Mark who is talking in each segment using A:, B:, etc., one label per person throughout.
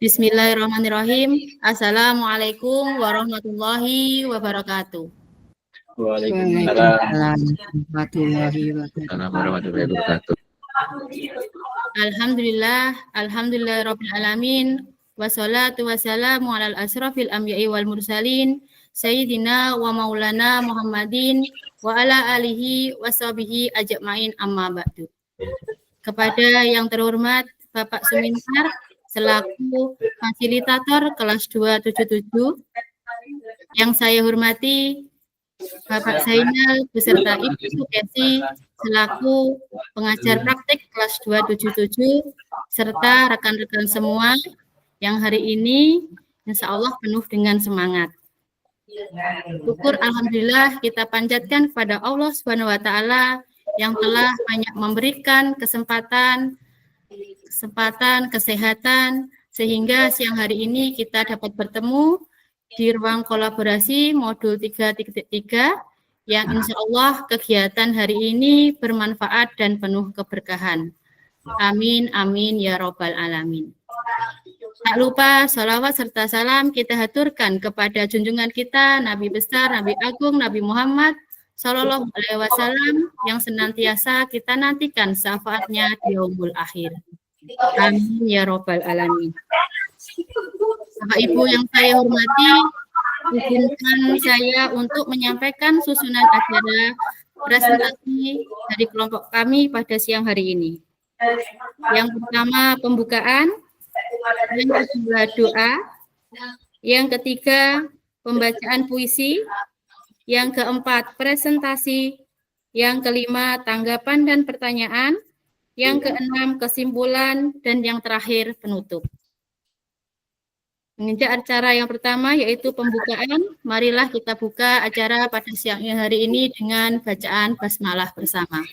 A: Bismillahirrahmanirrahim. Assalamualaikum warahmatullahi wabarakatuh.
B: Waalaikumsalam warahmatullahi wabarakatuh.
A: Alhamdulillah rabbil alamin. Wassalatu wassalamu alal asrafil anbiya'i wal mursalin sayyidina wa maulana Muhammadin wa ala alihi washabihi ajmain amma ba'du. Kepada yang terhormat Bapak Sumintar selaku fasilitator kelas 277, yang saya hormati Bapak Zainal beserta Ibu Sukesi selaku pengajar praktik kelas 277 serta rekan-rekan semua yang hari ini insya Allah penuh dengan semangat. Syukur alhamdulillah kita panjatkan kepada Allah Subhanahu wa taala yang telah banyak memberikan kesempatan kesehatan sehingga siang hari ini kita dapat bertemu di ruang kolaborasi modul 3.3 yang insya Allah kegiatan hari ini bermanfaat dan penuh keberkahan. Amin, amin, ya robbal alamin. Tak lupa salawat serta salam kita haturkan kepada junjungan kita, Nabi besar, Nabi agung, Nabi Muhammad Sallallahu Alaihi Wasallam yang senantiasa kita nantikan syafaatnya di yaumul akhir. Amin, ya robbal alamin. Bapak Ibu yang saya hormati, izinkan saya untuk menyampaikan susunan acara presentasi dari kelompok kami pada siang hari ini. Yang pertama pembukaan, yang kedua doa, yang ketiga pembacaan puisi, yang keempat presentasi, yang kelima tanggapan dan pertanyaan, yang keenam kesimpulan, dan yang terakhir penutup. Menginjak acara yang pertama yaitu pembukaan, marilah kita buka acara pada siang hari ini dengan bacaan basmalah bersama.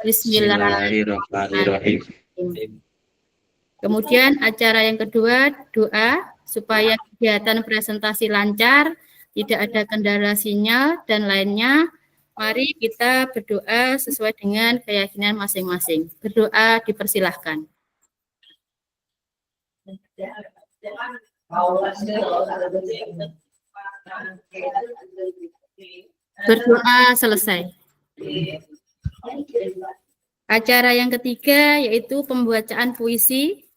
A: Bismillahirrahmanirrahim. Kemudian acara yang kedua, doa supaya kegiatan presentasi lancar, tidak ada kendala sinyal dan lainnya. Mari kita berdoa sesuai dengan keyakinan masing-masing. Berdoa dipersilahkan. Berdoa selesai. Acara yang ketiga yaitu pembacaan puisi.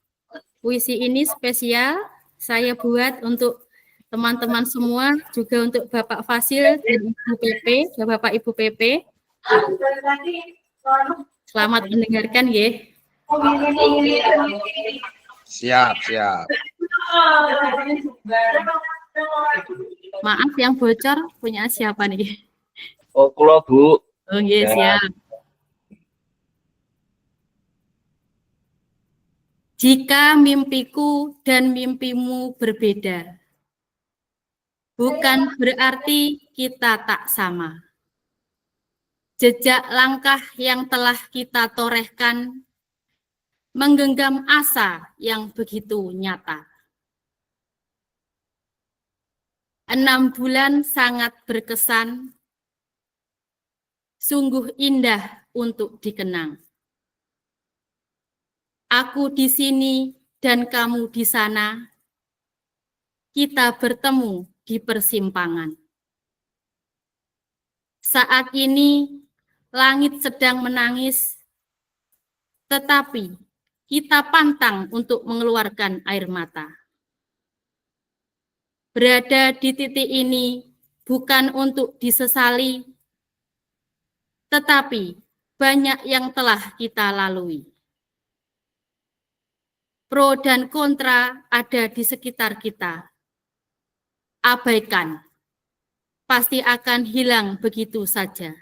A: Puisi ini spesial saya buat untuk teman-teman semua, juga untuk Bapak Fasil dan Ibu PP, dan Bapak Ibu PP. Selamat mendengarkan ya.
C: Siap.
A: Maaf yang bocor punya siapa nih?
C: Oh, kula Bu.
A: Oh iya, siap. Jika mimpiku dan mimpimu berbeda, bukan berarti kita tak sama. Jejak langkah yang telah kita torehkan menggenggam asa yang begitu nyata. 6 bulan sangat berkesan, sungguh indah untuk dikenang. Aku di sini dan kamu di sana, kita bertemu di persimpangan. Saat ini langit sedang menangis, tetapi kita pantang untuk mengeluarkan air mata. Berada di titik ini bukan untuk disesali, tetapi banyak yang telah kita lalui. Pro dan kontra ada di sekitar kita. Abaikan, pasti akan hilang begitu saja.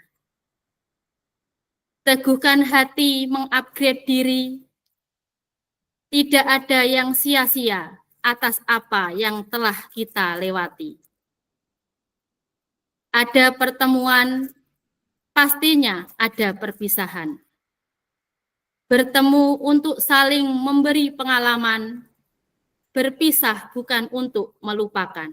A: Teguhkan hati mengupgrade diri. Tidak ada yang sia-sia atas apa yang telah kita lewati. Ada pertemuan, pastinya ada perpisahan. Bertemu untuk saling memberi pengalaman, berpisah bukan untuk melupakan.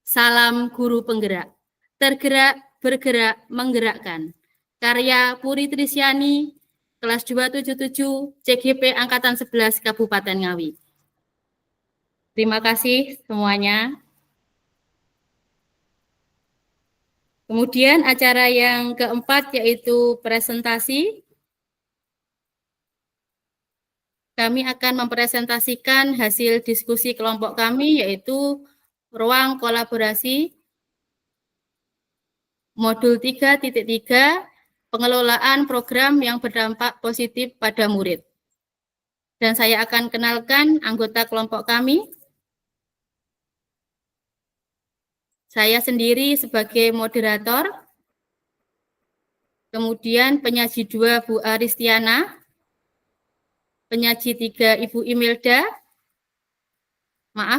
A: Salam guru penggerak, tergerak, bergerak, menggerakkan. Karya Puri Trisyani, kelas 277, CGP Angkatan 11, Kabupaten Ngawi. Terima kasih semuanya. Kemudian acara yang keempat yaitu presentasi. Kami akan mempresentasikan hasil diskusi kelompok kami yaitu ruang kolaborasi modul 3.3 pengelolaan program yang berdampak positif pada murid. Dan saya akan kenalkan anggota kelompok kami. Saya sendiri sebagai moderator, kemudian penyaji 2 Bu Aristiana, penyaji 3 Ibu Imelda,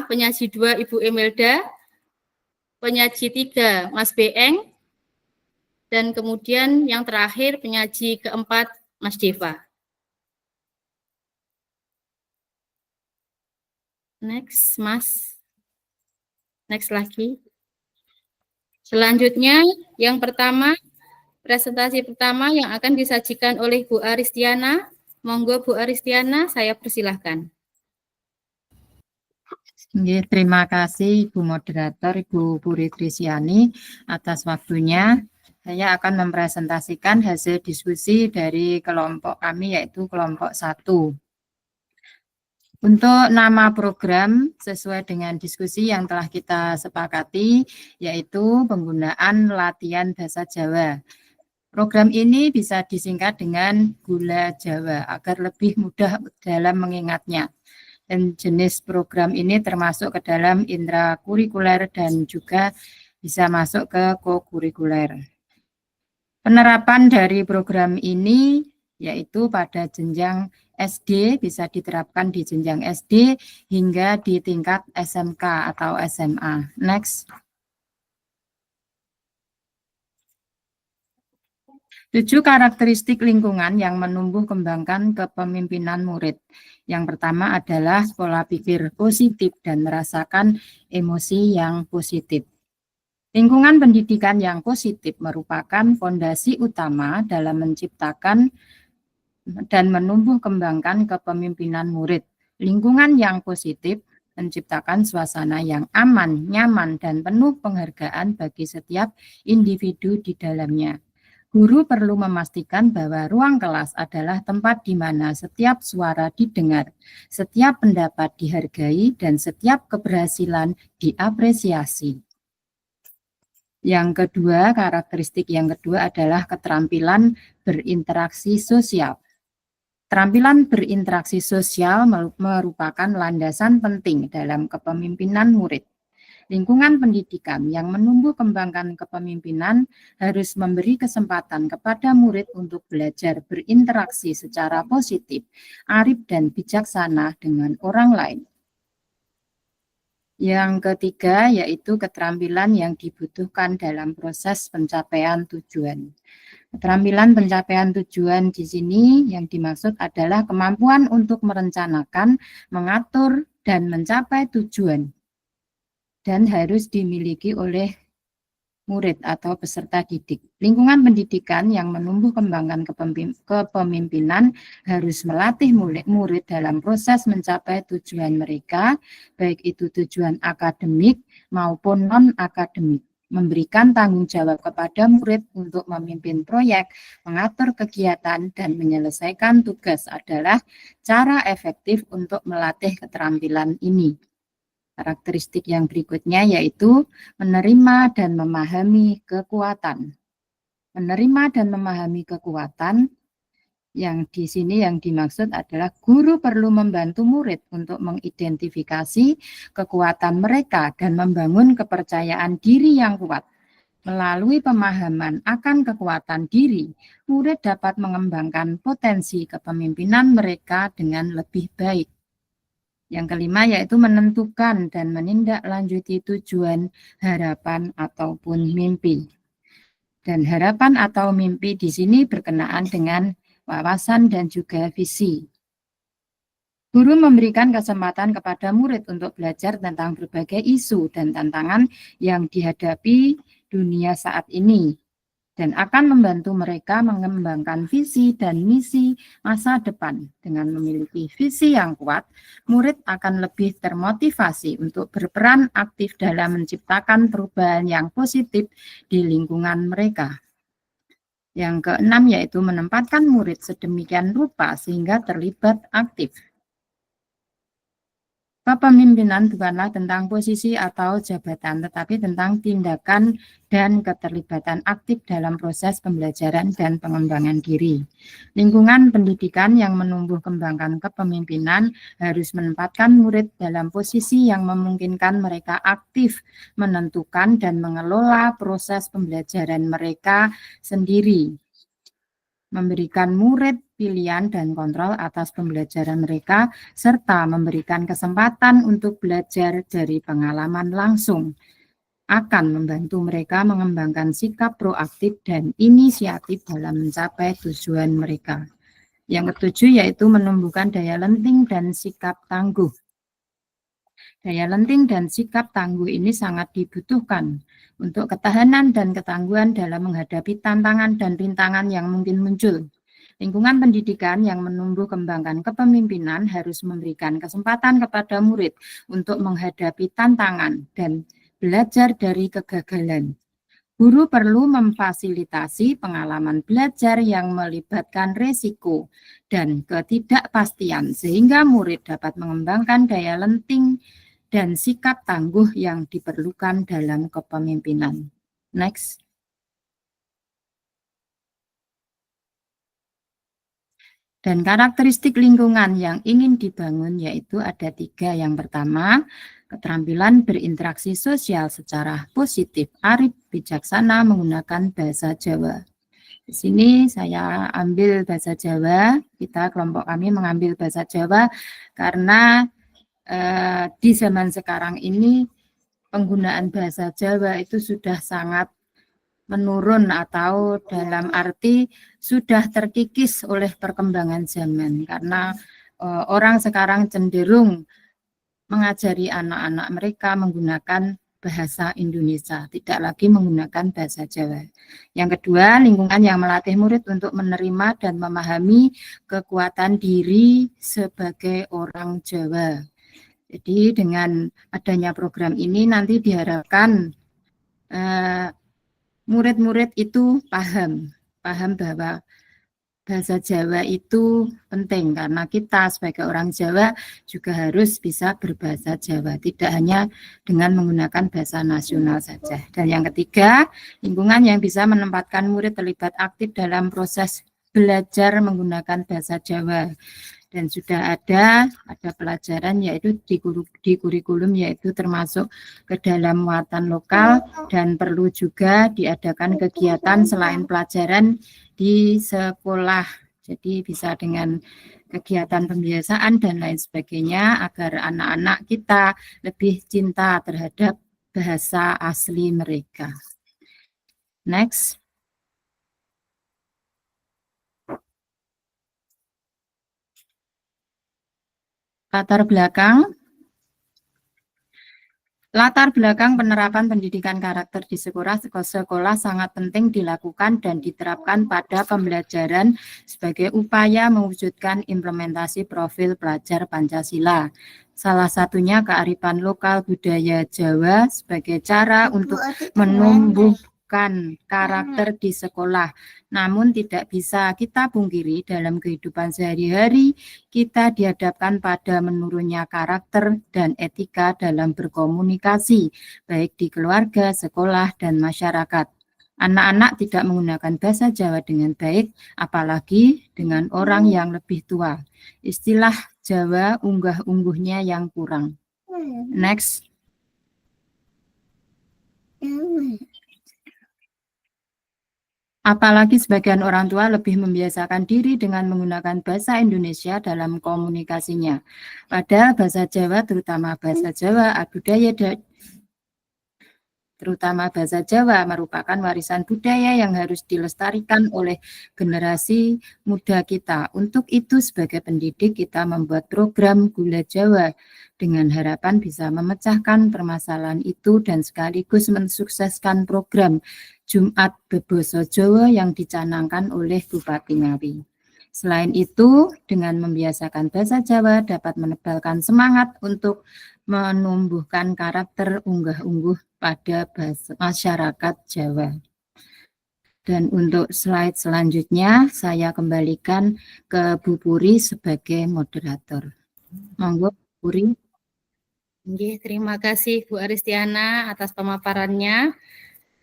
A: penyaji 2 Ibu Imelda, penyaji 3 Mas Beeng, dan kemudian yang terakhir penyaji keempat Mas Deva. Next, Mas. Next lagi. Selanjutnya, yang pertama, presentasi pertama yang akan disajikan oleh Bu Aristiana. Monggo Bu Aristiana, saya persilahkan.
B: Terima kasih Ibu Moderator, Ibu Puri Trisyani atas waktunya. Saya akan mempresentasikan hasil diskusi dari kelompok kami yaitu kelompok 1. Untuk nama program sesuai dengan diskusi yang telah kita sepakati, yaitu penggunaan latihan bahasa Jawa. Program ini bisa disingkat dengan Gula Jawa agar lebih mudah dalam mengingatnya. Dan jenis program ini termasuk ke dalam intrakurikuler dan juga bisa masuk ke kokurikuler. Penerapan dari program ini yaitu pada jenjang SD, bisa diterapkan di jenjang SD hingga di tingkat SMK atau SMA. Next. 7 karakteristik lingkungan yang menumbuh kembangkan kepemimpinan murid. Yang pertama adalah pola pikir positif dan merasakan emosi yang positif. Lingkungan pendidikan yang positif merupakan fondasi utama dalam menciptakan dan menumbuh kembangkan kepemimpinan murid. Lingkungan yang positif menciptakan suasana yang aman, nyaman, dan penuh penghargaan bagi setiap individu di dalamnya. Guru perlu memastikan bahwa ruang kelas adalah tempat di mana setiap suara didengar, setiap pendapat dihargai, dan setiap keberhasilan diapresiasi. Yang kedua, karakteristik yang kedua adalah keterampilan berinteraksi sosial. Keterampilan berinteraksi sosial merupakan landasan penting dalam kepemimpinan murid. Lingkungan pendidikan yang menumbuh kembangkan kepemimpinan harus memberi kesempatan kepada murid untuk belajar berinteraksi secara positif, arif dan bijaksana dengan orang lain. Yang ketiga yaitu keterampilan yang dibutuhkan dalam proses pencapaian tujuan. Keterampilan pencapaian tujuan di sini yang dimaksud adalah kemampuan untuk merencanakan, mengatur, dan mencapai tujuan. Dan harus dimiliki oleh murid atau peserta didik. Lingkungan pendidikan yang menumbuh kembangkan kepemimpinan harus melatih murid dalam proses mencapai tujuan mereka, baik itu tujuan akademik maupun non-akademik. Memberikan tanggung jawab kepada murid untuk memimpin proyek, mengatur kegiatan, dan menyelesaikan tugas adalah cara efektif untuk melatih keterampilan ini. Karakteristik yang berikutnya yaitu menerima dan memahami kekuatan. Menerima dan memahami kekuatan yang di sini yang dimaksud adalah guru perlu membantu murid untuk mengidentifikasi kekuatan mereka dan membangun kepercayaan diri yang kuat. Melalui pemahaman akan kekuatan diri, murid dapat mengembangkan potensi kepemimpinan mereka dengan lebih baik. Yang kelima yaitu menentukan dan menindaklanjuti tujuan, harapan, ataupun mimpi. Dan harapan atau mimpi di sini berkenaan dengan wawasan dan juga visi. Guru memberikan kesempatan kepada murid untuk belajar tentang berbagai isu dan tantangan yang dihadapi dunia saat ini. dan akan membantu mereka mengembangkan visi dan misi masa depan. Dengan memiliki visi yang kuat, murid akan lebih termotivasi untuk berperan aktif dalam menciptakan perubahan yang positif di lingkungan mereka. Yang keenam yaitu menempatkan murid sedemikian rupa sehingga terlibat aktif. Kepemimpinan bukanlah tentang posisi atau jabatan, tetapi tentang tindakan dan keterlibatan aktif dalam proses pembelajaran dan pengembangan diri. Lingkungan pendidikan yang menumbuh kembangkan kepemimpinan harus menempatkan murid dalam posisi yang memungkinkan mereka aktif menentukan dan mengelola proses pembelajaran mereka sendiri, memberikan murid pilihan dan kontrol atas pembelajaran mereka, serta memberikan kesempatan untuk belajar dari pengalaman langsung, akan membantu mereka mengembangkan sikap proaktif dan inisiatif dalam mencapai tujuan mereka. Yang ketujuh yaitu menumbuhkan daya lenting dan sikap tangguh. Daya lenting dan sikap tangguh ini sangat dibutuhkan untuk ketahanan dan ketangguhan dalam menghadapi tantangan dan rintangan yang mungkin muncul. Lingkungan pendidikan yang menumbuh kembangkan kepemimpinan harus memberikan kesempatan kepada murid untuk menghadapi tantangan dan belajar dari kegagalan. Guru perlu memfasilitasi pengalaman belajar yang melibatkan risiko dan ketidakpastian sehingga murid dapat mengembangkan daya lenting dan sikap tangguh yang diperlukan dalam kepemimpinan. Next. Dan karakteristik lingkungan yang ingin dibangun yaitu ada 3. Yang pertama, keterampilan berinteraksi sosial secara positif, arif, bijaksana menggunakan bahasa Jawa. Di sini saya ambil bahasa Jawa, kelompok kami mengambil bahasa Jawa karena di zaman sekarang ini penggunaan bahasa Jawa itu sudah sangat menurun atau dalam arti sudah terkikis oleh perkembangan zaman karena orang sekarang cenderung mengajari anak-anak mereka menggunakan bahasa Indonesia, tidak lagi menggunakan bahasa Jawa. Yang kedua, lingkungan yang melatih murid untuk menerima dan memahami kekuatan diri sebagai orang Jawa. Jadi dengan adanya program ini nanti diharapkan murid-murid itu paham bahwa bahasa Jawa itu penting karena kita sebagai orang Jawa juga harus bisa berbahasa Jawa, tidak hanya dengan menggunakan bahasa nasional saja. Dan yang ketiga, lingkungan yang bisa menempatkan murid terlibat aktif dalam proses belajar menggunakan bahasa Jawa. Dan sudah ada pelajaran yaitu di kurikulum yaitu termasuk ke dalam muatan lokal dan perlu juga diadakan kegiatan selain pelajaran di sekolah. Jadi bisa dengan kegiatan pembiasaan dan lain sebagainya agar anak-anak kita lebih cinta terhadap bahasa asli mereka. Next. Latar belakang penerapan pendidikan karakter di sekolah sangat penting dilakukan dan diterapkan pada pembelajaran sebagai upaya mewujudkan implementasi profil pelajar Pancasila. Salah satunya kearifan lokal budaya Jawa sebagai cara untuk menumbuhkan karakter di sekolah. Namun tidak bisa kita pungkiri dalam kehidupan sehari-hari kita dihadapkan pada menurunnya karakter dan etika dalam berkomunikasi, baik di keluarga, sekolah, dan masyarakat. Anak-anak tidak menggunakan bahasa Jawa dengan baik, apalagi dengan orang yang lebih tua. Istilah Jawa unggah-ungguhnya yang kurang. Next. Apalagi sebagian orang tua lebih membiasakan diri dengan menggunakan bahasa Indonesia dalam komunikasinya. Padahal bahasa Jawa, terutama bahasa Jawa, budaya terutama bahasa Jawa merupakan warisan budaya yang harus dilestarikan oleh generasi muda kita. Untuk itu sebagai pendidik kita membuat program Gula Jawa dengan harapan bisa memecahkan permasalahan itu dan sekaligus mensukseskan program Jumat Basa Jawa yang dicanangkan oleh Bupati Ngawi. Selain itu, dengan membiasakan bahasa Jawa dapat menebalkan semangat untuk menumbuhkan karakter unggah-ungguh pada masyarakat Jawa. Dan untuk slide selanjutnya, saya kembalikan ke Bu Puri sebagai moderator. Monggo, Bu Puri.
A: Terima kasih Bu Aristiana atas pemaparannya.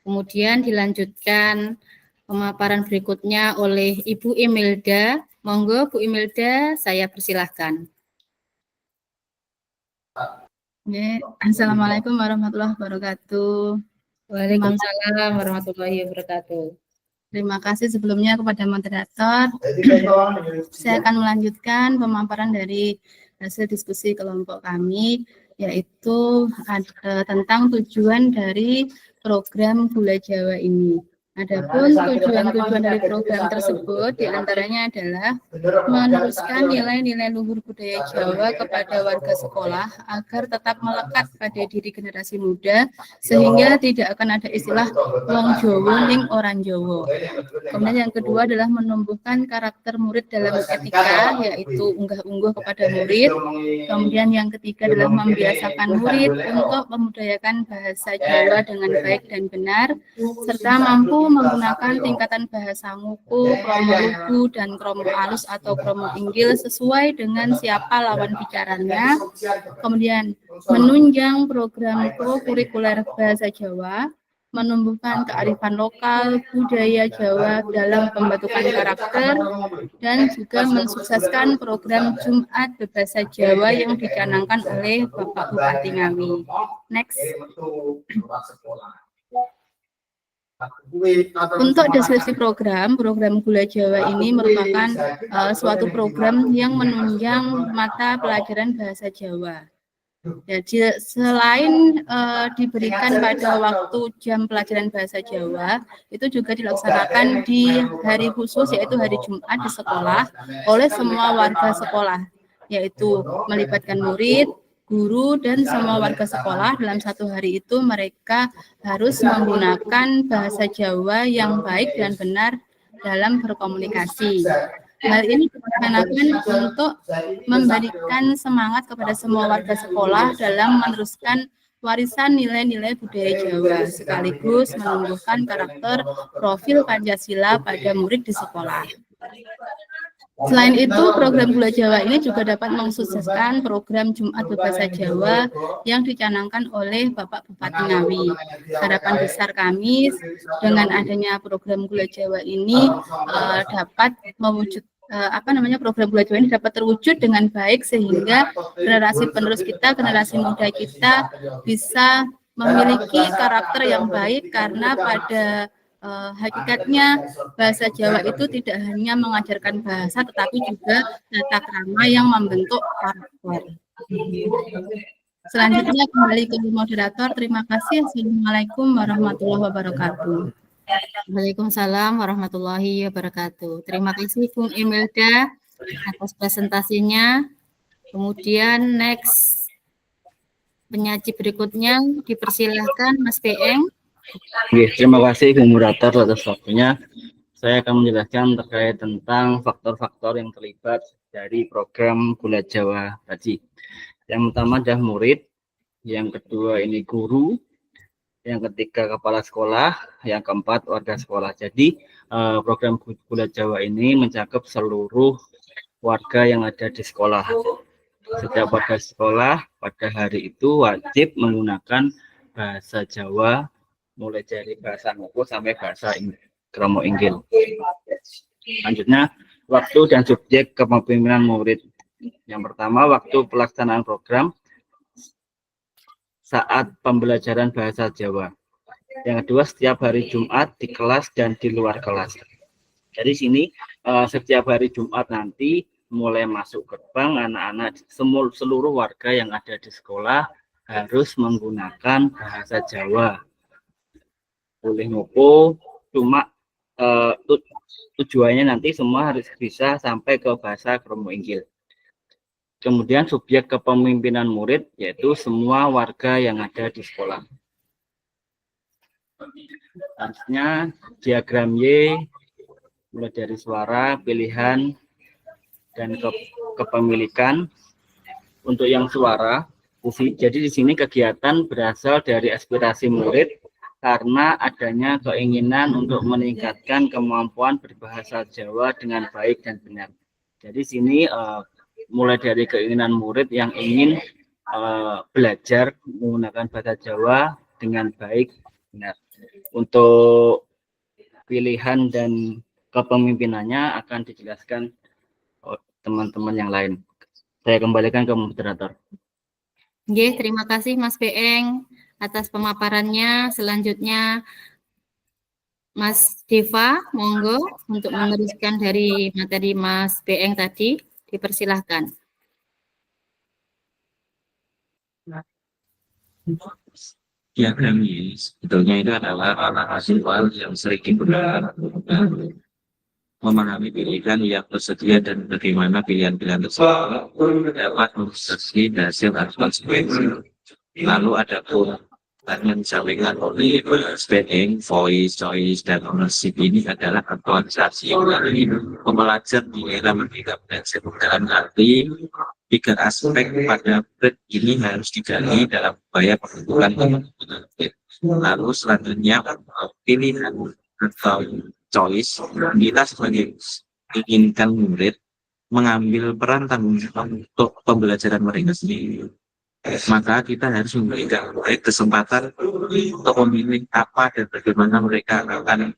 A: Kemudian dilanjutkan pemaparan berikutnya oleh Ibu Imelda. Monggo Bu Imelda, saya persilahkan.
D: Assalamualaikum warahmatullahi wabarakatuh.
A: Waalaikumsalam warahmatullahi wabarakatuh.
D: Terima kasih sebelumnya kepada moderator. Saya akan melanjutkan pemaparan dari hasil diskusi kelompok kami, yaitu tentang tujuan dari program Gula Jawa ini. Adapun tujuan-tujuan dari program tersebut diantaranya adalah meneruskan nilai-nilai luhur budaya Jawa kepada warga sekolah agar tetap melekat pada diri generasi muda sehingga tidak akan ada istilah wong Jawa ning orang Jawa. Kemudian yang kedua adalah menumbuhkan karakter murid dalam etika, yaitu unggah-ungguh kepada murid. Kemudian yang ketiga adalah membiasakan murid untuk memudayakan bahasa Jawa dengan baik dan benar serta mampu menggunakan tingkatan bahasa nguku, kromo lugu, dan kromo alus atau kromo inggil sesuai dengan siapa lawan bicaranya. Kemudian menunjang program kurikuler bahasa Jawa, menumbuhkan kearifan lokal, budaya Jawa dalam pembentukan karakter, dan juga mensukseskan program Jumat Berbahasa Jawa yang dicanangkan oleh Bapak Bupati Ngawi. Next. Untuk deskripsi program Gula Jawa ini merupakan suatu program yang menunjang mata pelajaran bahasa Jawa. Jadi selain diberikan pada waktu jam pelajaran bahasa Jawa, itu juga dilaksanakan di hari khusus yaitu hari Jumat di sekolah oleh semua warga sekolah, yaitu melibatkan murid, guru, dan semua warga sekolah. Dalam satu hari itu mereka harus menggunakan bahasa Jawa yang baik dan benar dalam berkomunikasi. Hal ini dilaksanakan untuk memberikan semangat kepada semua warga sekolah dalam meneruskan warisan nilai-nilai budaya Jawa, sekaligus menumbuhkan karakter profil Pancasila pada murid di sekolah. Selain itu, program Gula Jawa ini juga dapat mensukseskan program Jumat Berbahasa Jawa yang dicanangkan oleh Bapak Bupati Ngawi. Harapan besar kami dengan adanya program Gula Jawa ini dapat mewujud program Gula Jawa ini dapat terwujud dengan baik sehingga generasi penerus kita, generasi muda kita bisa memiliki karakter yang baik karena pada hakikatnya bahasa Jawa itu tidak hanya mengajarkan bahasa tetapi juga tata krama yang membentuk karakter. Selanjutnya kembali ke moderator. Terima kasih. Assalamualaikum warahmatullahi wabarakatuh.
A: Waalaikumsalam warahmatullahi wabarakatuh. Terima kasih Bung Imelda atas presentasinya. Kemudian next penyaji berikutnya dipersilahkan Mas Beeng.
C: Terima kasih Bu Moderator atas waktunya. Saya akan menjelaskan terkait tentang faktor-faktor yang terlibat dari program Gula Jawa tadi. Yang pertama adalah murid, yang kedua ini guru, yang ketiga kepala sekolah, yang keempat warga sekolah. Jadi program Gula Jawa ini mencakup seluruh warga yang ada di sekolah. Setiap warga sekolah pada hari itu wajib menggunakan bahasa Jawa, mulai dari bahasa Ngoko sampai bahasa Kromo Inggil. Selanjutnya, waktu dan subjek kepemimpinan murid. Yang pertama, waktu pelaksanaan program saat pembelajaran bahasa Jawa. Yang kedua, setiap hari Jumat di kelas dan di luar kelas. Jadi sini setiap hari Jumat nanti mulai masuk gerbang, anak-anak seluruh warga yang ada di sekolah harus menggunakan bahasa Jawa. boleh ngopo, cuma tujuannya nanti semua harus bisa sampai ke bahasa Kromo Inggil. Kemudian subjek kepemimpinan murid yaitu semua warga yang ada di sekolah. Artinya diagram Y mulai dari suara, pilihan, dan kepemilikan. Untuk yang suara, jadi di sini kegiatan berasal dari aspirasi murid karena adanya keinginan untuk meningkatkan kemampuan berbahasa Jawa dengan baik dan benar. Jadi sini mulai dari keinginan murid yang ingin belajar menggunakan bahasa Jawa dengan baik benar. Untuk pilihan dan kepemimpinannya akan dijelaskan teman-teman yang lain. Saya kembalikan ke moderator.
A: Oke, terima kasih Mas Beeng atas pemaparannya. Selanjutnya Mas Deva, monggo untuk meneruskan dari materi Mas Beeng tadi, dipersilahkan.
E: Diagram ini sebetulnya itu adalah hasil yang sering digunakan memahami pilihan yang tersedia dan bagaimana pilihan-pilihan tersebut dapat memproduksi hasil atau konsekuensi. Lalu ada pun yang disampaikan oleh Beeng, voice, choice, dan ownership ini adalah aktualisasi dari pembelajar di era merdeka belajar dalam arti tiga aspek pada murid ini harus digali dalam upaya pembentukan kemampuan. Lalu selanjutnya pilihan atau choice, kita sebagai inginkan murid mengambil peran tanggung jawab untuk pembelajaran mereka sendiri. Maka kita harus memberikan murid kesempatan untuk memilih apa dan bagaimana mereka akan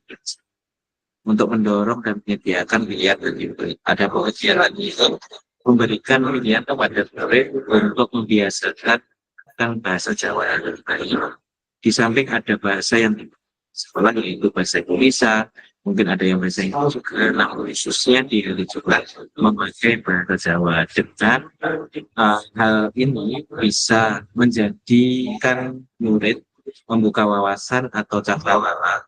E: untuk mendorong dan menyediakan pilihan dan ada pengajaran itu memberikan pilihan kepada murid untuk membiasakan tentang bahasa Jawa yang baik. Di samping ada bahasa yang sekolah yaitu bahasa Indonesia, mungkin ada yang bahasa Inggris juga, namun khususnya di juga memakai bahasa Jawa. Dengan hal ini bisa menjadikan murid membuka wawasan atau cakrawala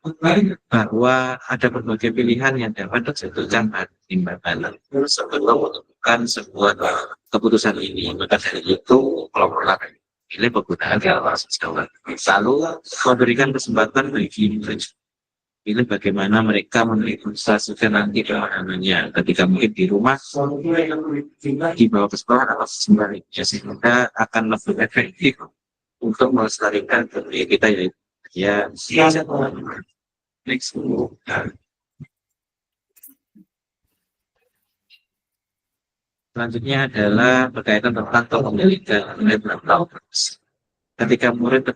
E: bahwa ada berbagai pilihan yang dapat dijadikan pertimbangan sebelum menentukan sebuah keputusan ini. Maka dari itu kelompok lain pilih penggunaan bahasa Jawa. Lalu memberikan kesempatan bagi pilih bagaimana mereka mendemonstrasikan nanti pemahamannya ketika mungkin di rumah dibawa ke sekolah atau sebaliknya sehingga akan lebih efektif untuk melestarikan budaya kita yaitu next. Selanjutnya adalah berkaitan tentang kepemilikan murid. Ketika murid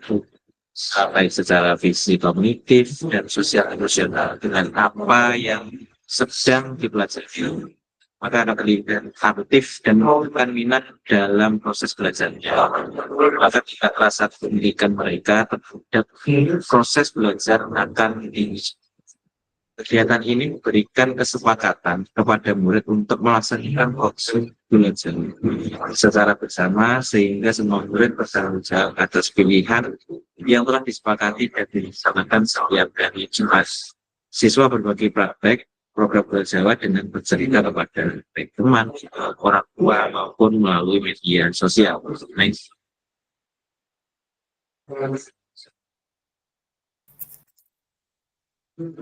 E: baik secara fisik, kognitif, dan sosial emosional dengan apa yang sedang dipelajari, maka akan terlibat aktif dan menunjukkan minat dalam proses belajarnya. Maka jika rasa pendidikan mereka terhadap proses belajar akan tinggi. Kegiatan ini memberikan kesepakatan kepada murid untuk melaksanakan proses belajar secara bersama sehingga semua murid bertanggung jawab atas pilihan yang telah disepakati dan dilaksanakan setiap hari Jumat. Siswa berbagi praktek program belajar Jawa dengan bercerita kepada teman, orang tua maupun melalui media sosial.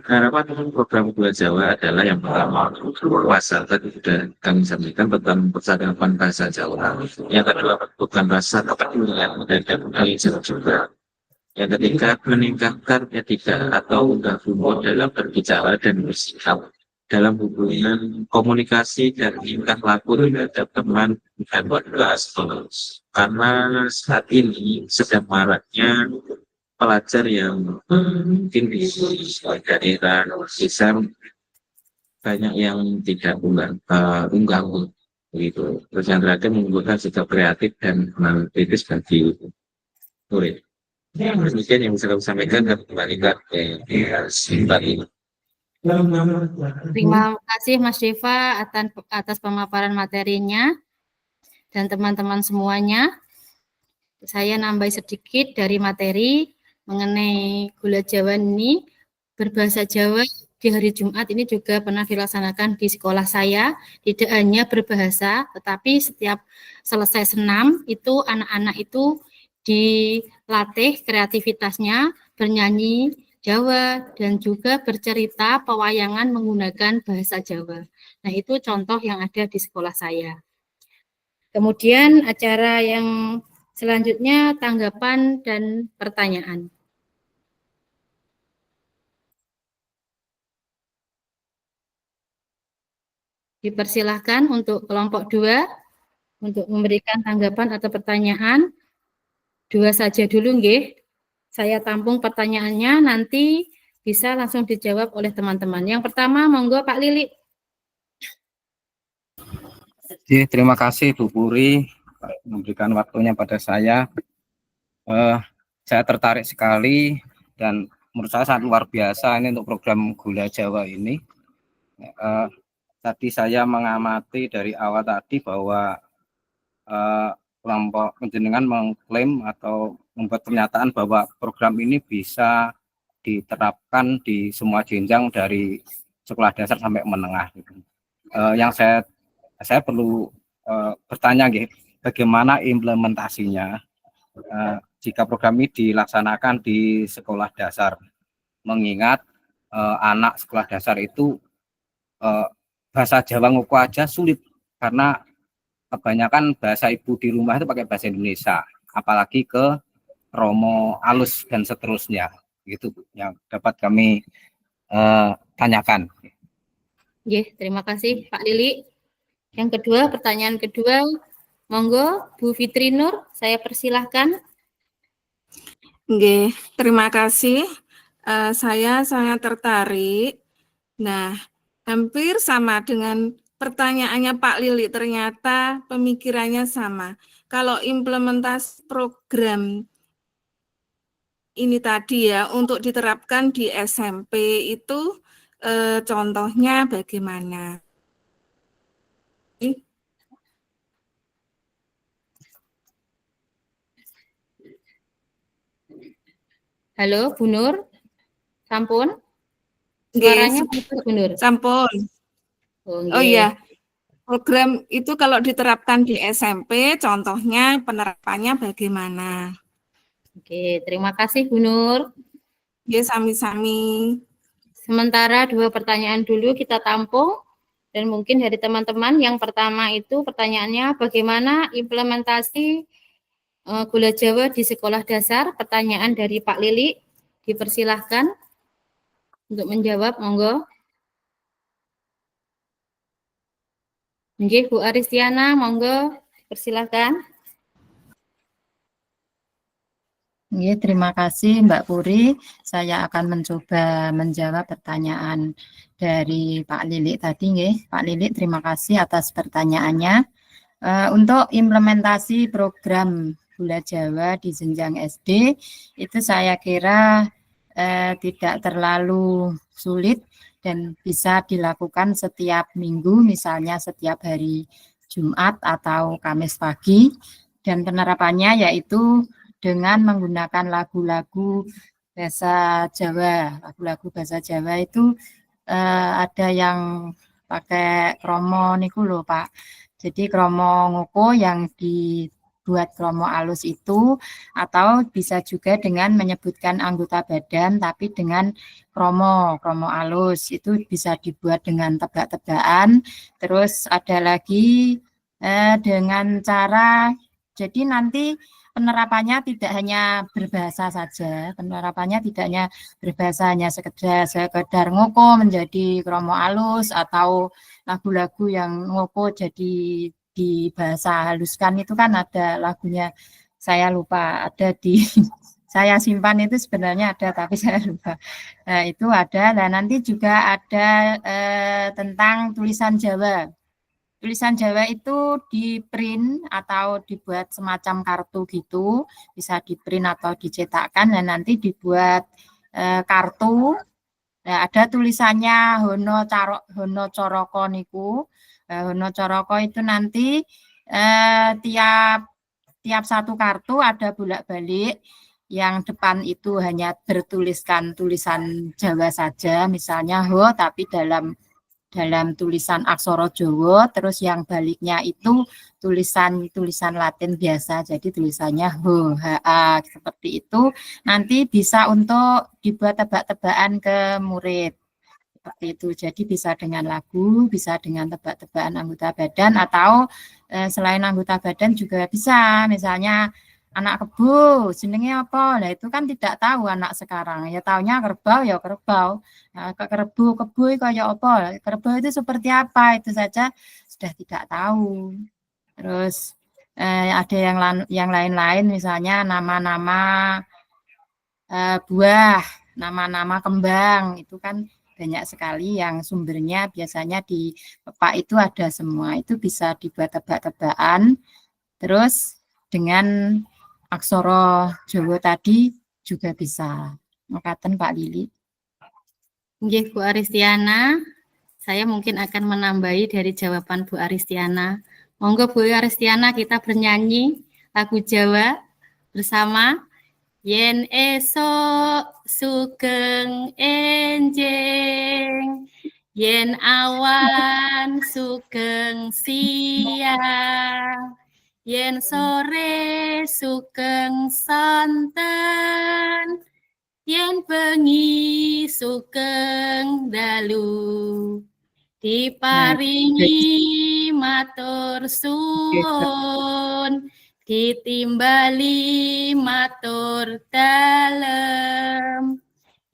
E: Harapan program belajar Jawa adalah yang pertama puasa tadi sudah kami sampaikan tentang percakapan bahasa Jawa. Yang kedua bentukan rasa kepedulian dan budaya juga. Yang ketiga meningkatkan etika atau ungkapan dalam berbicara dan bersikap dalam hubungan komunikasi dan tingkah laku terhadap teman dan warga sekolah. Karena saat ini sedang maraknya pelajar yang mungkin di daerah bisa banyak yang tidak unggah begitu. Terus yang terakhir menggunakan sikap kreatif dan kritis bagi murid. Demikian yang bisa kami sampaikan dan kembalikan ke simpan ini.
A: Terima kasih Mas Deva atas pemaparan materinya dan teman-teman semuanya. Saya nambah sedikit dari materi mengenai gula Jawa ini. berbahasa Jawa di hari Jumat ini juga pernah dilaksanakan di sekolah saya. Tidak hanya berbahasa, tetapi setiap selesai senam itu anak-anak itu dilatih kreativitasnya, bernyanyi Jawa dan juga bercerita pewayangan menggunakan bahasa Jawa. Nah, itu contoh yang ada di sekolah saya. Kemudian acara yang selanjutnya tanggapan dan pertanyaan. Dipersilahkan untuk kelompok 2 untuk memberikan tanggapan atau pertanyaan. 2 saja dulu nggih. Saya tampung pertanyaannya, nanti bisa langsung dijawab oleh teman-teman. Yang pertama, monggo Pak Lili.
F: Terima kasih Bu Puri memberikan waktunya pada saya. Saya tertarik sekali dan menurut saya sangat luar biasa ini untuk program Gula Jawa ini. Tadi saya mengamati dari awal tadi bahwa kelompok penjenengan mengklaim atau membuat pernyataan bahwa program ini bisa diterapkan di semua jenjang dari sekolah dasar sampai menengah. Yang saya perlu bertanya, bagaimana implementasinya jika program ini dilaksanakan di sekolah dasar, mengingat anak sekolah dasar itu bahasa Jawa ngoko aja sulit karena kebanyakan bahasa ibu di rumah itu pakai bahasa Indonesia, apalagi ke Romo alus dan seterusnya, gitu yang dapat kami tanyakan.
A: Terima kasih Pak Lili. Yang kedua, pertanyaan kedua, monggo Bu Fitri Nur, saya persilahkan.
G: Terima kasih. Saya sangat tertarik. Nah, hampir sama dengan pertanyaannya Pak Lili, ternyata pemikirannya sama. Kalau implementasi program ini tadi ya, untuk diterapkan di SMP itu contohnya bagaimana?
A: Halo, Bu Nur. Sampun? Suaranya Bu Nur.
G: Sampun. Oh iya, program itu kalau diterapkan di SMP, contohnya penerapannya bagaimana?
A: Terima kasih Bu Nur.
G: Sami-sami.
A: Sementara 2 pertanyaan dulu kita tampung, dan mungkin dari teman-teman yang pertama itu pertanyaannya bagaimana implementasi Gula Jawa di sekolah dasar? Pertanyaan dari Pak Lili, dipersilahkan untuk menjawab, monggo. Bu Aristiana, monggo, persilahkan.
B: Terima kasih Mbak Puri. Saya akan mencoba menjawab pertanyaan dari Pak Lili tadi. Pak Lili, terima kasih atas pertanyaannya. Untuk implementasi program Gula Jawa di jenjang SD, itu saya kira tidak terlalu sulit dan bisa dilakukan setiap minggu, misalnya setiap hari Jumat atau Kamis pagi, dan penerapannya yaitu dengan menggunakan lagu-lagu bahasa Jawa. Lagu-lagu bahasa Jawa itu ada yang pakai kromo niku lho Pak. Jadi kromo ngoko yang dibuat kromo alus itu, atau bisa juga dengan menyebutkan anggota badan tapi dengan kromo alus, itu bisa dibuat dengan tebak-tebakan. Terus ada lagi dengan cara, jadi nanti penerapannya tidak hanya berbahasa saja, penerapannya tidak hanya berbahasa, hanya sekedar ngoko menjadi kromo alus, atau lagu-lagu yang ngoko jadi di bahasa haluskan. Itu kan ada lagunya, saya lupa, ada di saya simpan itu sebenarnya ada tapi saya lupa. Nah, itu ada. Dan nanti juga ada tentang tulisan Jawa. Tulisan Jawa itu di print atau dibuat semacam kartu gitu, bisa di print atau dicetakkan dan nanti dibuat kartu. Nah, ada tulisannya Hono Coroko niku. Hono Coroko itu nanti tiap satu kartu ada bolak-balik yang depan itu hanya bertuliskan tulisan Jawa saja, misalnya ho, tapi dalam tulisan aksara Jawa, terus yang baliknya itu tulisan Latin biasa, jadi tulisannya ho, ha, seperti itu. Nanti bisa untuk dibuat tebak-tebakan ke murid. Seperti itu. Jadi bisa dengan lagu, bisa dengan tebak-tebakan anggota badan, atau selain anggota badan juga bisa. Misalnya anak kebo, jenenge apa? Nah itu kan tidak tahu anak sekarang. Ya taunya kerbau ya kerbau. Nah, kebo kayak apa? Kerbau itu seperti apa? Itu saja sudah tidak tahu. Terus ada yang lain-lain, misalnya nama-nama buah, nama-nama kembang, itu kan banyak sekali yang sumbernya biasanya di pepak itu ada semua. Itu bisa dibuat tebak-tebakan. Terus dengan aksara Jawa tadi juga bisa. Makaten Pak Lili.
A: Nggih, Bu Aristiana, saya mungkin akan menambahi dari jawaban Bu Aristiana. Monggo Bu Aristiana, kita bernyanyi lagu Jawa bersama. Yen esok sugeng enjing, yen awan sugeng siang, yen sore sugeng sonten, yen bengi sugeng dalu, diparingi matur suwun, ditimbali matur dalem,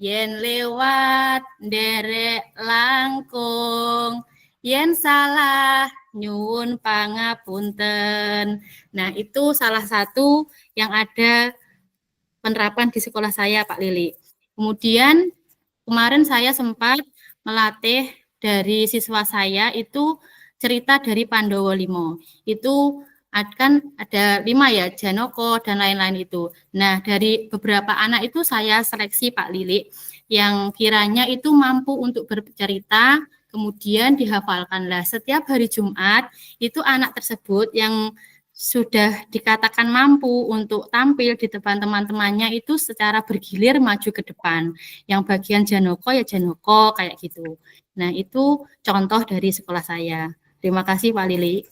A: yen lewat nderek langkung, yen salah nyuwun pangapunten. Nah, itu salah satu yang ada penerapan di sekolah saya, Pak Lili. Kemudian kemarin saya sempat melatih dari siswa saya itu cerita dari Pandowo Limo. Itu kan ada 5 ya, Janoko dan lain-lain itu. Nah, dari beberapa anak itu saya seleksi Pak Lili yang kiranya itu mampu untuk bercerita, kemudian dihafalkanlah. Setiap hari Jumat itu anak tersebut yang sudah dikatakan mampu untuk tampil di depan teman-temannya itu secara bergilir maju ke depan. Yang bagian Janoko ya Janoko kayak gitu. Nah, itu contoh dari sekolah saya. Terima kasih Pak Lili.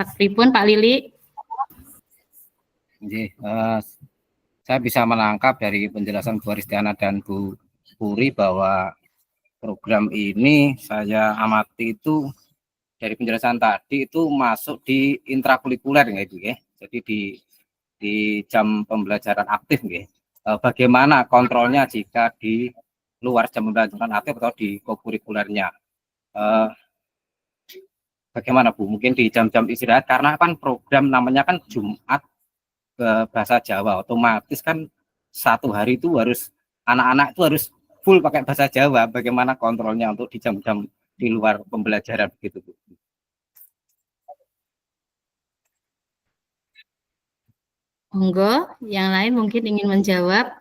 A: Pak Pripun, Pak Lili.
F: Saya bisa menangkap dari penjelasan Bu Aristiana dan Bu Puri bahwa program ini saya amati itu dari penjelasan tadi itu masuk di intrakurikuler ya Ibu ya. Jadi di jam pembelajaran aktif ya. Bagaimana kontrolnya jika di luar jam pembelajaran aktif atau di kokurikulernya? Bagaimana Bu? Mungkin di jam-jam istirahat karena kan program namanya kan Jumat ke bahasa Jawa, otomatis kan satu hari itu harus anak-anak itu harus full pakai bahasa Jawa. Bagaimana kontrolnya untuk di jam-jam di luar pembelajaran begitu Bu?
A: Monggo, yang lain mungkin ingin menjawab.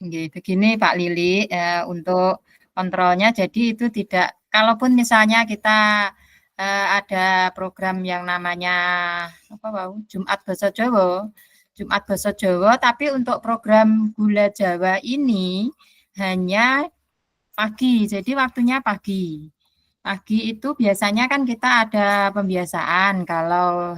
B: Oke, begini Pak Lili, untuk kontrolnya jadi itu tidak, kalaupun misalnya kita ada program yang namanya Jumat Basa Jawa, tapi untuk program Gula Jawa ini hanya pagi, jadi waktunya pagi. Pagi itu biasanya kan kita ada pembiasaan, kalau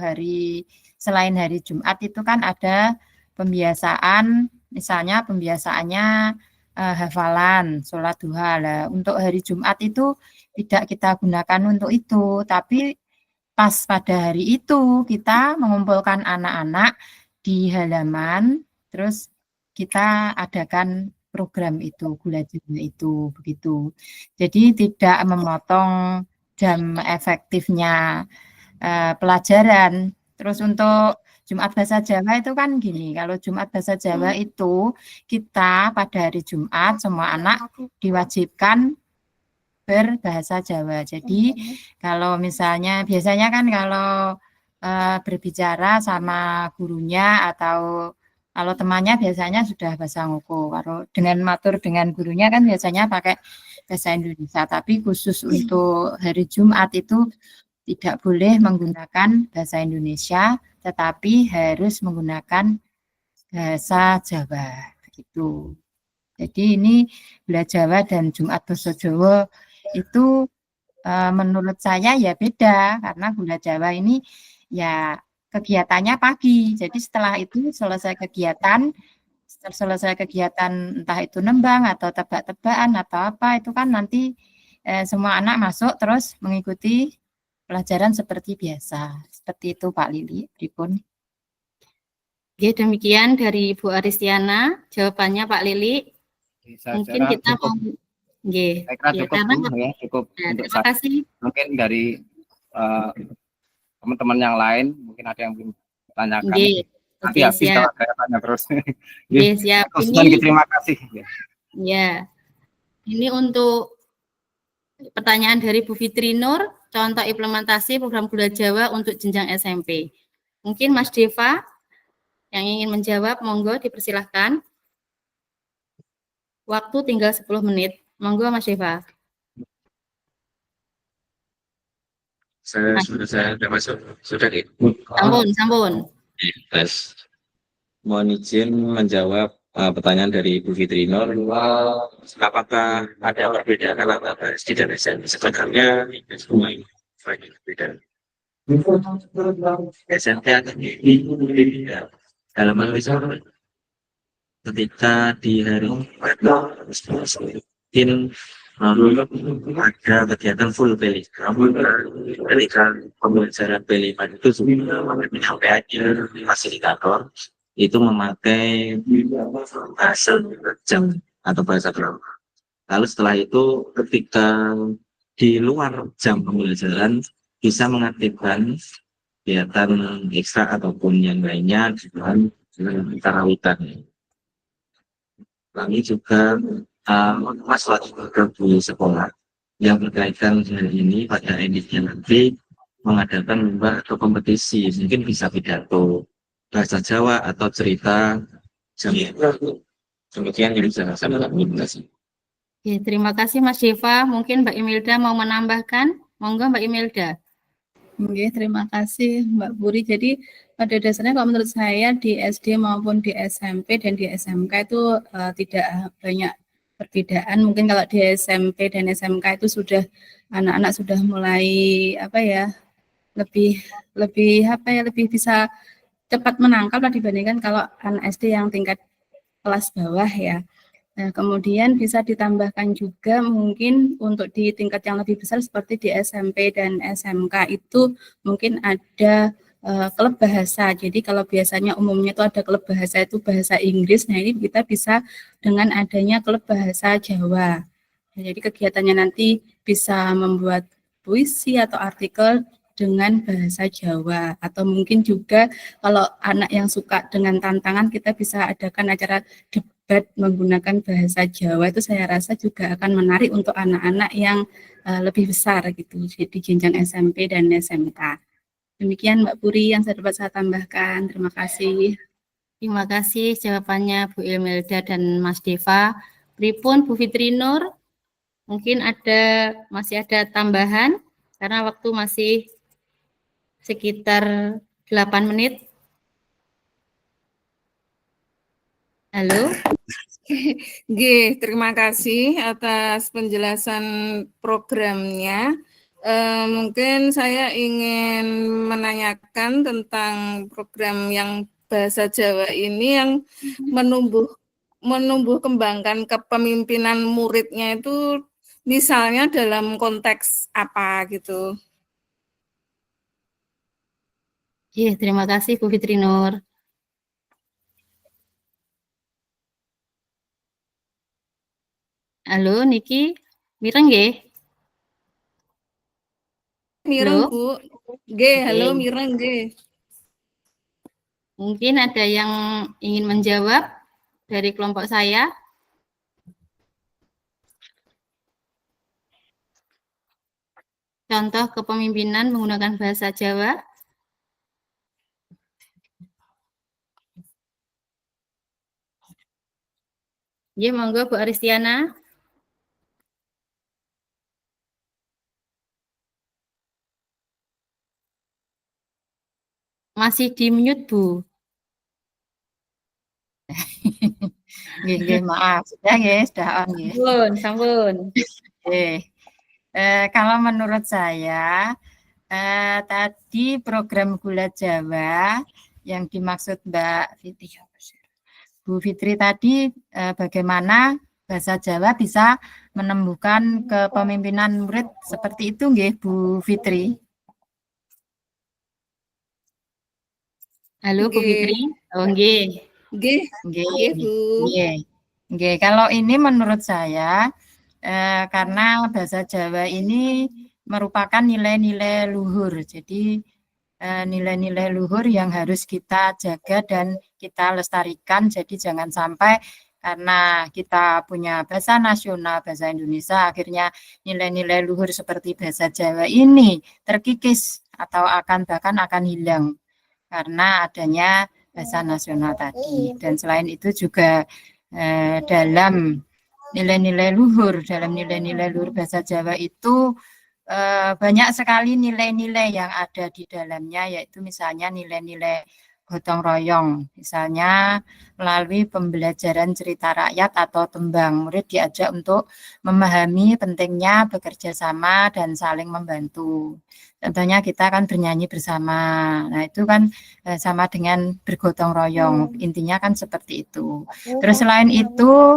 B: selain hari Jumat itu kan ada pembiasaan, misalnya pembiasaannya hafalan, sholat duha. Lah, untuk hari Jumat itu tidak kita gunakan untuk itu, tapi pas pada hari itu kita mengumpulkan anak-anak di halaman, terus kita adakan program itu, Gula Jawa itu, begitu. Jadi tidak memotong jam efektifnya pelajaran. Terus untuk Jumat Bahasa Jawa itu kan gini, kalau Jumat Bahasa Jawa itu kita pada hari Jumat semua anak diwajibkan berbahasa Jawa. Jadi kalau misalnya biasanya kan kalau berbicara sama gurunya atau kalau temannya biasanya sudah bahasa ngoko. Kalau dengan matur dengan gurunya kan biasanya pakai bahasa Indonesia. Tapi khusus untuk hari Jumat itu tidak boleh menggunakan bahasa Indonesia, tetapi harus menggunakan bahasa Jawa gitu. Jadi ini Gula Jawa dan Jumat Basa Jawa itu menurut saya ya beda, karena Gula Jawa ini ya kegiatannya pagi. Jadi setelah itu selesai kegiatan entah itu nembang atau tebak-tebakan atau apa, itu kan nanti semua anak masuk terus mengikuti pelajaran seperti biasa. Seperti itu Pak Lili. Pripun?
A: Oke, demikian dari Bu Aristiana jawabannya Pak Lili. Mungkin kita
F: cukup.
A: mau nggih.
F: Saya kira cukup
A: karena
F: Bu, ya, cukup
A: ya,
F: untuk
A: terima
F: saya.
A: kasih.
F: Mungkin dari teman-teman yang lain mungkin ada yang belum ditanyakan.
A: Nggih.
F: Nanti
A: Oke,
F: habis
A: siap.
F: kalau saya tanya terus.
A: Oke, siap.
F: Ini terima kasih.
A: Ya. Ini untuk pertanyaan dari Bu Fitri Nur, contoh implementasi program Gula Jawa untuk jenjang SMP. Mungkin Mas Deva yang ingin menjawab, monggo dipersilahkan. Waktu tinggal 10 menit. Monggo Mas Deva.
E: Saya sudah masuk, sudah nih.
A: Sampun.
E: Tes. Mohon izin menjawab pertanyaan dari Bu Fitri Nur. Apakah ada perbedaan antara SD dan SMP? Sebenarnya semua ini banyak perbedaan. SMP akan berbeda dalam hal misalnya ketika di hari mungkin ada kegiatan full P5. Ketika pembelajaran P5 itu penyampaiannya fasilitator itu memakai bahasa jam atau bahasa drama. Lalu setelah itu ketika di luar jam pembelajaran bisa mengaktifkan kegiatan ekstra ataupun yang lainnya dengan karawitan. Kami juga masalah program di sekolah yang berkaitan dengan ini pada endingnya nanti mengadakan lomba atau kompetisi, mungkin bisa pidato bahasa Jawa atau cerita. Demikian yang bisa saya lakukan.
A: Oke, terima kasih Mas Deva. Mungkin Mbak Imelda mau menambahkan. Monggo Mbak Imelda.
D: Oke, terima kasih Mbak Puri. Jadi pada dasarnya kalau menurut saya di SD maupun di SMP dan di SMK itu tidak banyak perbedaan. Mungkin kalau di SMP dan SMK itu sudah anak-anak sudah mulai lebih bisa cepat menangkal dibandingkan kalau anak SD yang tingkat kelas bawah ya. Nah, kemudian bisa ditambahkan juga mungkin untuk di tingkat yang lebih besar seperti di SMP dan SMK itu mungkin ada klub bahasa. Jadi kalau biasanya umumnya itu ada klub bahasa itu bahasa Inggris, nah ini kita bisa dengan adanya klub bahasa Jawa. Nah, jadi kegiatannya nanti bisa membuat puisi atau artikel dengan bahasa Jawa, atau mungkin juga kalau anak yang suka dengan tantangan kita bisa adakan acara debat menggunakan bahasa Jawa. Itu saya rasa juga akan menarik untuk anak-anak yang lebih besar gitu di jenjang SMP dan SMK. Demikian Mbak Puri yang dapat saya tambahkan. Terima kasih.
A: Terima kasih jawabannya Bu Imelda dan Mas Deva. Pripun Bu Fitri Nur? Mungkin masih ada tambahan karena waktu masih sekitar 8 menit. Halo.
G: Terima kasih atas penjelasan programnya. Mungkin saya ingin menanyakan tentang program yang bahasa Jawa ini yang menumbuh kembangkan kepemimpinan muridnya itu misalnya dalam konteks apa gitu.
A: Terima kasih Bu Fitri Nur. Halo Niki, mireng nggih?
G: Mireng Bu. Halo mireng nggih.
A: Mungkin ada yang ingin menjawab dari kelompok saya. Contoh kepemimpinan menggunakan bahasa Jawa. Ya, monggo Bu Aristiana. Masih di mute, Bu.
B: Nggih, maaf. Sudah nggih, sudah on nggih.
A: Sampun, sampun.
B: Oke. Kalau menurut saya tadi program Gula Jawa yang dimaksud Bu Fitri tadi bagaimana bahasa Jawa bisa menumbuhkan kepemimpinan murid seperti itu nggih Bu Fitri?
A: Halo Bu Fitri. Oh nggih.
G: Nggih,
B: Nggih,
G: nggih, Bu.
B: nggih. Nggih, kalau ini menurut saya karena bahasa Jawa ini merupakan nilai-nilai luhur. Jadi nilai-nilai luhur yang harus kita jaga dan kita lestarikan. Jadi jangan sampai karena kita punya bahasa nasional, bahasa Indonesia, akhirnya nilai-nilai luhur seperti bahasa Jawa ini terkikis atau bahkan akan hilang karena adanya bahasa nasional tadi. Dan selain itu juga dalam nilai-nilai luhur bahasa Jawa itu banyak sekali nilai-nilai yang ada di dalamnya, yaitu misalnya nilai-nilai gotong royong, misalnya melalui pembelajaran cerita rakyat atau tembang, murid diajak untuk memahami pentingnya bekerja sama dan saling membantu. Contohnya kita kan bernyanyi bersama, nah itu kan sama dengan bergotong royong, intinya kan seperti itu. Terus selain itu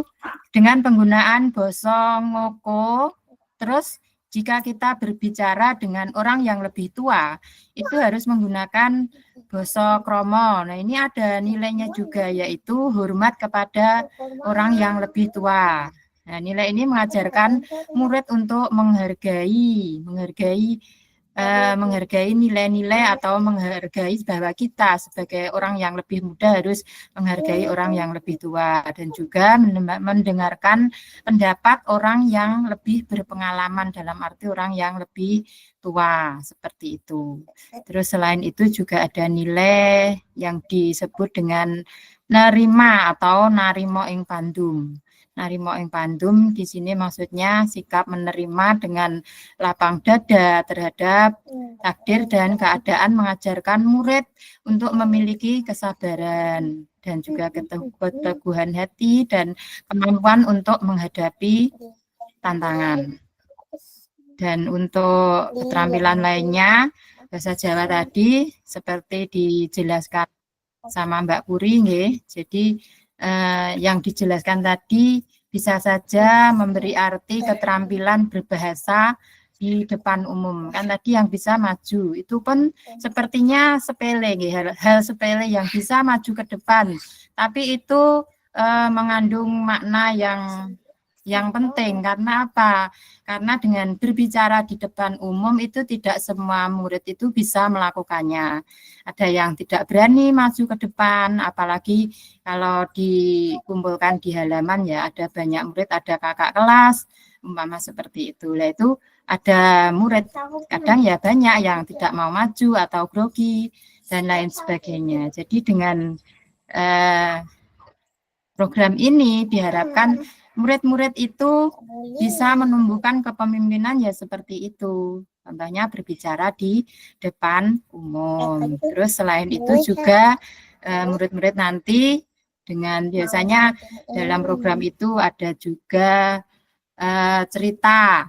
B: dengan penggunaan basa ngoko, terus jika kita berbicara dengan orang yang lebih tua, itu harus menggunakan basa kromo. Nah, ini ada nilainya juga, yaitu hormat kepada orang yang lebih tua. Nah, nilai ini mengajarkan murid untuk menghargai nilai-nilai atau menghargai bahwa kita sebagai orang yang lebih muda harus menghargai orang yang lebih tua dan juga mendengarkan pendapat orang yang lebih berpengalaman dalam arti orang yang lebih tua seperti itu. Terus selain itu juga ada nilai yang disebut dengan narima atau narimo ing pandum. Narimo ing pandum di sini maksudnya sikap menerima dengan lapang dada terhadap takdir dan keadaan, mengajarkan murid untuk memiliki kesabaran dan juga keteguhan hati dan kemampuan untuk menghadapi tantangan. Dan untuk keterampilan lainnya bahasa Jawa tadi seperti dijelaskan sama Mbak Puri nggih. Jadi yang dijelaskan tadi bisa saja memberi arti keterampilan berbahasa di depan umum. Kan tadi yang bisa maju itu pun sepertinya sepele, hal sepele yang bisa maju ke depan. Tapi itu mengandung makna yang penting. Karena apa? Karena dengan berbicara di depan umum itu tidak semua murid itu bisa melakukannya. Ada yang tidak berani maju ke depan, apalagi kalau dikumpulkan di halaman ya ada banyak murid, ada kakak kelas, umpama seperti itu. Lah itu ada murid kadang ya banyak yang tidak mau maju atau grogi dan lain sebagainya. Jadi dengan program ini diharapkan murid-murid itu bisa menumbuhkan kepemimpinan ya seperti itu. Contohnya berbicara di depan umum. Terus selain itu juga murid-murid nanti dengan biasanya dalam program itu ada juga cerita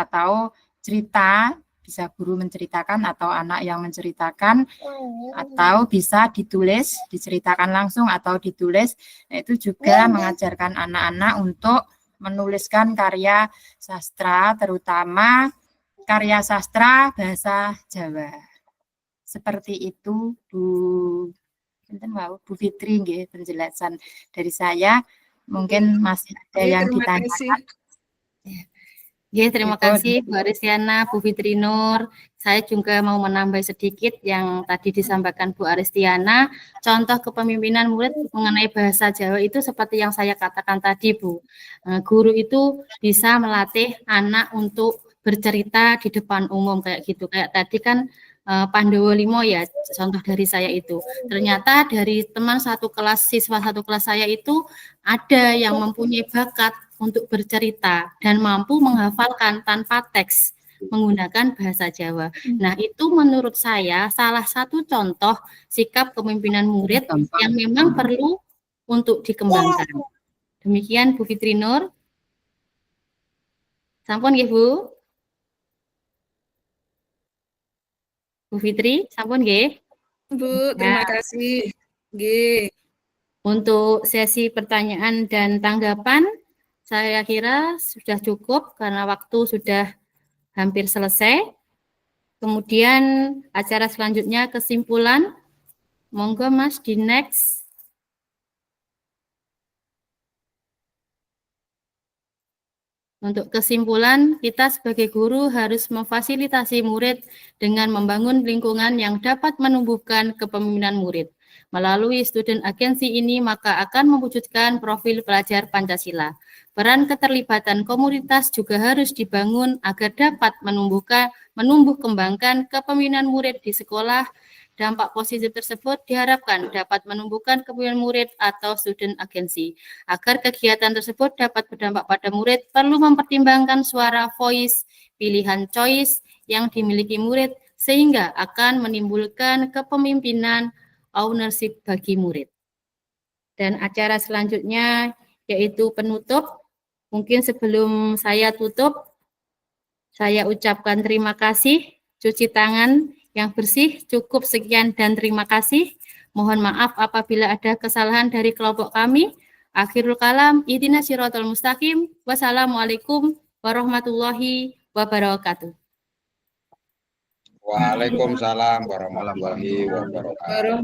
B: atau cerita, bisa guru menceritakan atau anak yang menceritakan, atau bisa ditulis, diceritakan langsung atau ditulis. Nah, itu juga mengajarkan anak-anak untuk menuliskan karya sastra, terutama karya sastra bahasa Jawa. Seperti itu Bu Fitri, nggih, penjelasan dari saya. Mungkin masih ada yang ditanyakan.
A: Ya, terima kasih Bu Aristiana, Bu Fitri Nur. Saya juga mau menambah sedikit yang tadi disampaikan Bu Aristiana. Contoh kepemimpinan murid mengenai bahasa Jawa itu seperti yang saya katakan tadi, Bu. Guru itu bisa melatih anak untuk bercerita di depan umum kayak gitu. Kayak tadi kan Pandowo Limo ya, contoh dari saya itu. Ternyata dari teman satu kelas, siswa satu kelas saya itu ada yang mempunyai bakat untuk bercerita dan mampu menghafalkan tanpa teks menggunakan bahasa Jawa. Nah, itu menurut saya salah satu contoh sikap kepemimpinan murid yang memang perlu untuk dikembangkan. Demikian Bu Fitri Nur. Sampun nggih Bu? Bu Fitri, sampun nggih?
G: Bu, terima kasih. Nggih.
A: Untuk sesi pertanyaan dan tanggapan, saya kira sudah cukup karena waktu sudah hampir selesai. Kemudian acara selanjutnya kesimpulan. Monggo Mas di next. Untuk kesimpulan, kita sebagai guru harus memfasilitasi murid dengan membangun lingkungan yang dapat menumbuhkan kepemimpinan murid. Melalui student agency ini, maka akan mewujudkan profil pelajar Pancasila. Peran keterlibatan komunitas juga harus dibangun agar dapat menumbuh kembangkan kepemimpinan murid di sekolah. Dampak positif tersebut diharapkan dapat menumbuhkan kepemimpinan murid atau student agency. Agar kegiatan tersebut dapat berdampak pada murid, perlu mempertimbangkan suara voice, pilihan choice yang dimiliki murid, sehingga akan menimbulkan kepemimpinan ownership bagi murid. Dan acara selanjutnya yaitu penutup. Mungkin sebelum saya tutup, saya ucapkan terima kasih, cuci tangan yang bersih, cukup sekian dan terima kasih. Mohon maaf apabila ada kesalahan dari kelompok kami. Akhirul kalam, ihdinas siratal mustaqim. Wassalamualaikum warahmatullahi wabarakatuh.
H: Waalaikumsalam warahmatullahi wabarakatuh.